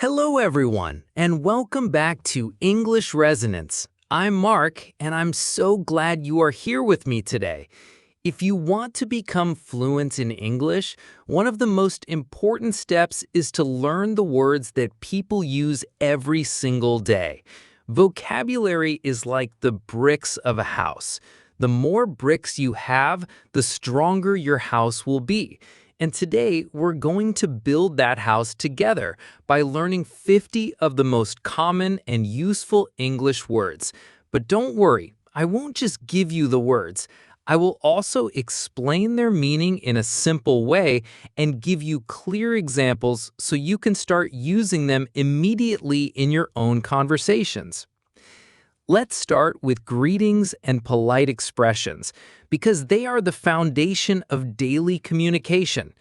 Hello, everyone, and welcome back to English Resonance. I'm Mark, and I'm so glad you are here with me today. If you want to become fluent in English, one of the most important steps is to learn the words that people use every single day. Vocabulary is like the bricks of a house. The more bricks you have, the stronger your house will be. And today, we're going to build that house together by learning 50 of the most common and useful English words. But don't worry, I won't just give you the words. I will also explain their meaning in a simple way and give you clear examples so you can start using them immediately in your own conversations. Let's start with greetings and polite expressions because they are the foundation of daily communication.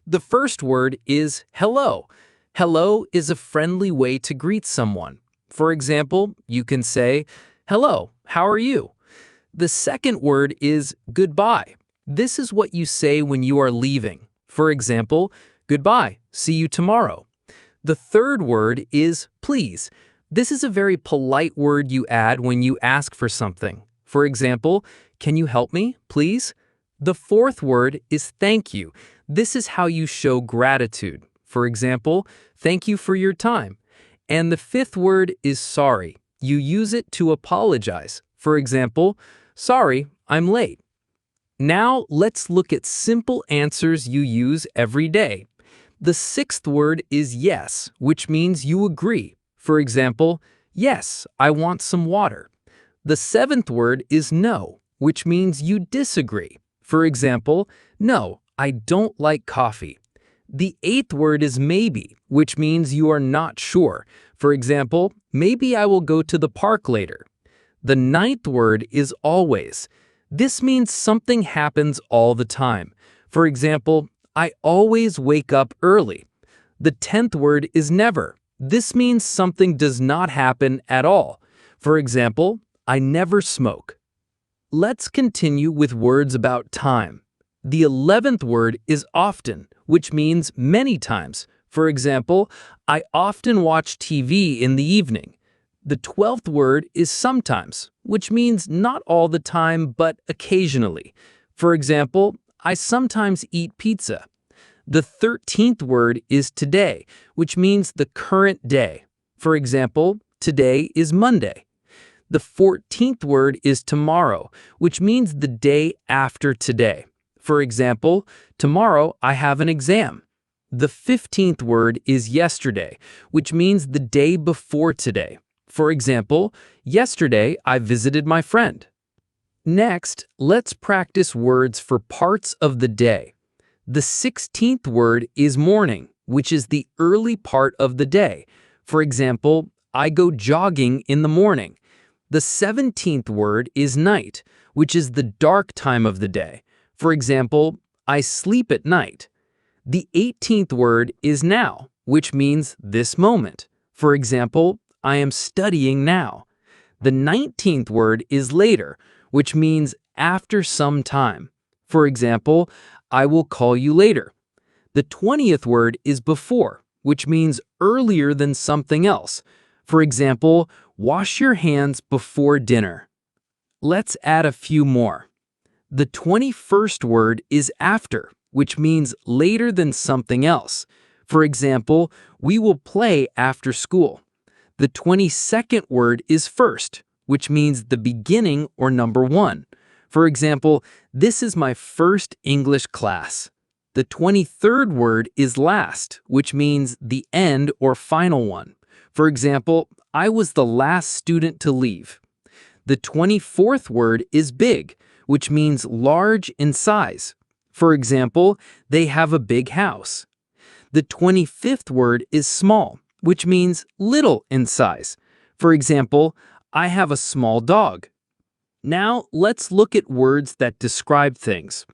The first word is hello. Hello is a friendly way to greet someone. For example, you can say, "Hello, how are you?" The second word is goodbye. This is what you say when you are leaving. For example, "Goodbye, see you tomorrow." The third word is please. This is a very polite word you add when you ask for something. For example, "Can you help me, please?" The fourth word is thank you. This is how you show gratitude. For example, "Thank you for your time." And the fifth word is sorry. You use it to apologize. For example, "Sorry, I'm late." Now let's look at simple answers you use every day. The sixth word is yes, which means you agree. For example, "Yes, I want some water." The seventh word is no, which means you disagree. For example, "No, I don't like coffee." The eighth word is maybe, which means you are not sure. For example, "Maybe I will go to the park later." The ninth word is always. This means something happens all the time. For example, "I always wake up early." The 10th word is never. This means something does not happen at all. For example, "I never smoke." Let's continue with words about time. The 11th word is often, which means many times. For example, "I often watch TV in the evening." The 12th word is sometimes, which means not all the time but occasionally. For example, "I sometimes eat pizza." The 13th word is today, which means the current day. For example, "Today is Monday." The 14th word is tomorrow, which means the day after today. For example, "Tomorrow I have an exam." The 15th word is yesterday, which means the day before today. For example, "Yesterday I visited my friend." Next, let's practice words for parts of the day. The 16th word is morning, which is the early part of the day. For example, "I go jogging in the morning." The 17th word is night, which is the dark time of the day. For example, "I sleep at night." The 18th word is now, which means this moment. For example, "I am studying now." The 19th word is later, which means after some time. For example, "I will call you later." The 20th word is before, which means earlier than something else. For example, "Wash your hands before dinner." Let's add a few more. The 21st word is after, which means later than something else. For example, "We will play after school." The 22nd word is first, which means the beginning or number one. For example, "This is my first English class." The 23rd word is last, which means the end or final one. For example, "I was the last student to leave." The 24th word is big, which means large in size. For example, "They have a big house." The 25th word is small, which means little in size. For example, "I have a small dog." Now, let's look at words that describe things.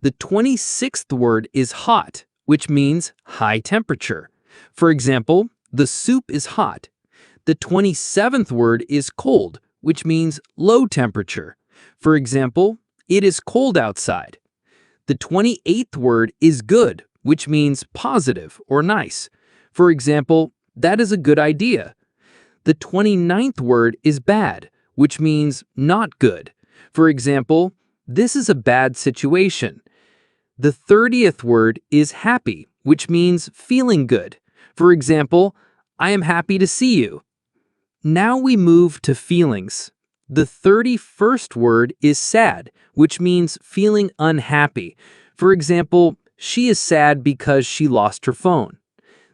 The 26th word is hot, which means high temperature. For example, "The soup is hot." The 27th word is cold, which means low temperature. For example, "It is cold outside." The 28th word is good, which means positive or nice. For example, that is a good idea. The 29th word is bad, which means not good. For example, this is a bad situation. The 30th word is happy, which means feeling good. For example, I am happy to see you. Now we move to feelings. The 31st word is sad, which means feeling unhappy. For example, she is sad because she lost her phone.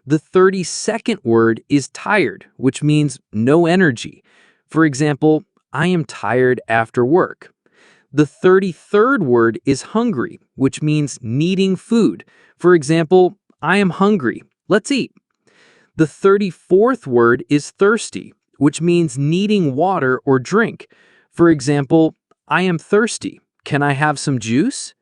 The 32nd word is tired, which means no energy. For example, I am tired after work. The 33rd word is hungry, which means needing food. For example, I am hungry. Let's eat. The 34th word is thirsty, which means needing water or drink. For example, I am thirsty. Can I have some juice?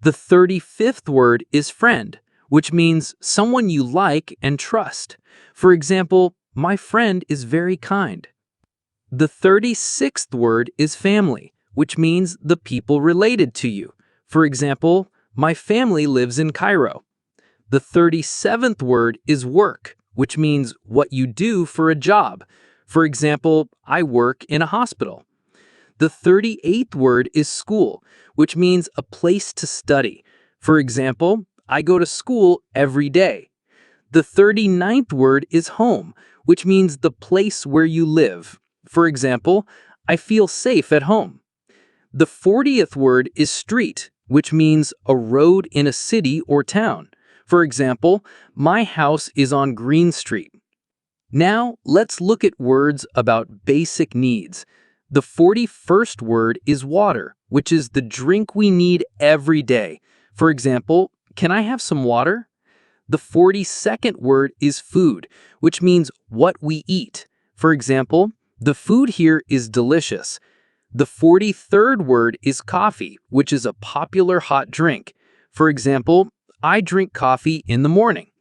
The 35th word is friend, which means someone you like and trust. For example, my friend is very kind. The 36th word is family, which means the people related to you. For example, my family lives in Cairo. The 37th word is work, which means what you do for a job. For example, I work in a hospital. The 38th word is school, which means a place to study. For example, I go to school every day. The 39th word is home, which means the place where you live. For example, I feel safe at home. The 40th word is street, which means a road in a city or town. For example, my house is on Green Street. Now, let's look at words about basic needs. The 41st word is water, which is the drink we need every day. For example, can I have some water? The 42nd word is food, which means what we eat. For example, the food here is delicious. The 43rd word is coffee, which is a popular hot drink. For example, I drink coffee in the morning.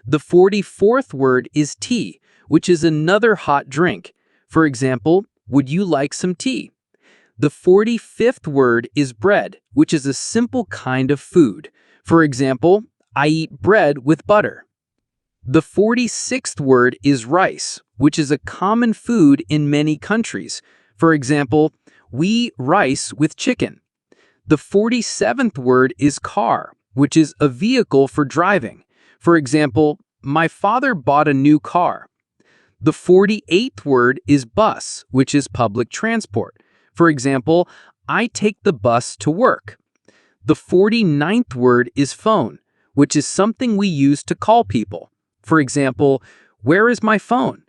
The 44th word is tea, which is another hot drink. For example, would you like some tea? The 45th word is bread, which is a simple kind of food. For example, I eat bread with butter. The 46th word is rice, which is a common food in many countries. For example, we eat rice with chicken. The 47th word is car, which is a vehicle for driving. For example, my father bought a new car. The 48th word is bus, which is public transport. For example, I take the bus to work. The 49th word is phone, which is something we use to call people. For example, where is my phone?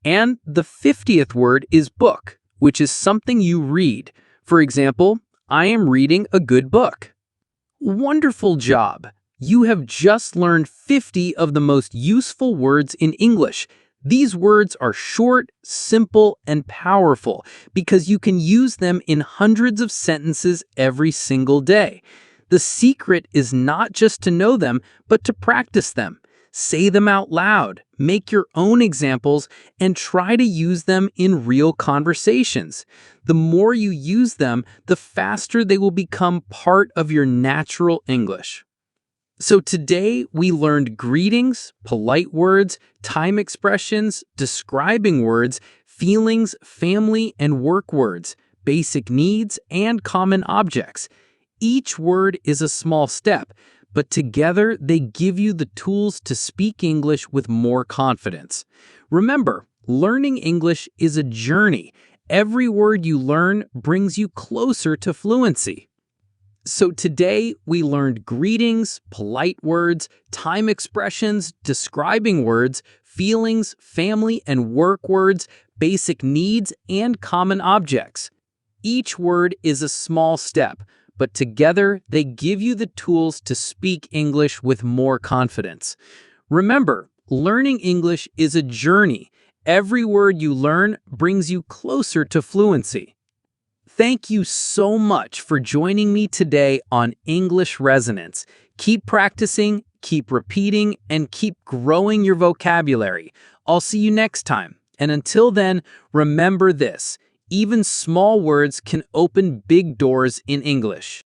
And the 50th word is book, which is something you read. For example, I am reading a good book. Wonderful job! You have just learned 50 of the most useful words in English. These words are short, simple, and powerful because you can use them in hundreds of sentences every single day. The secret is not just to know them, but to practice them. Say them out loud, make your own examples, and try to use them in real conversations. The more you use them, the faster they will become part of your natural English. So today we learned greetings, polite words, time expressions, describing words, feelings, family and work words, basic needs, and common objects. Each word is a small step, but together they give you the tools to speak English with more confidence. Remember, learning English is a journey. Every word you learn brings you closer to fluency. So today we learned greetings, polite words, time expressions, describing words, feelings, family and work words, basic needs, and common objects. Each word is a small step, but together they give you the tools to speak English with more confidence. Remember, learning English is a journey. Every word you learn brings you closer to fluency. Thank you so much for joining me today on English Resonance. Keep practicing, keep repeating, and keep growing your vocabulary. I'll see you next time. And until then, remember this: even small words can open big doors in English.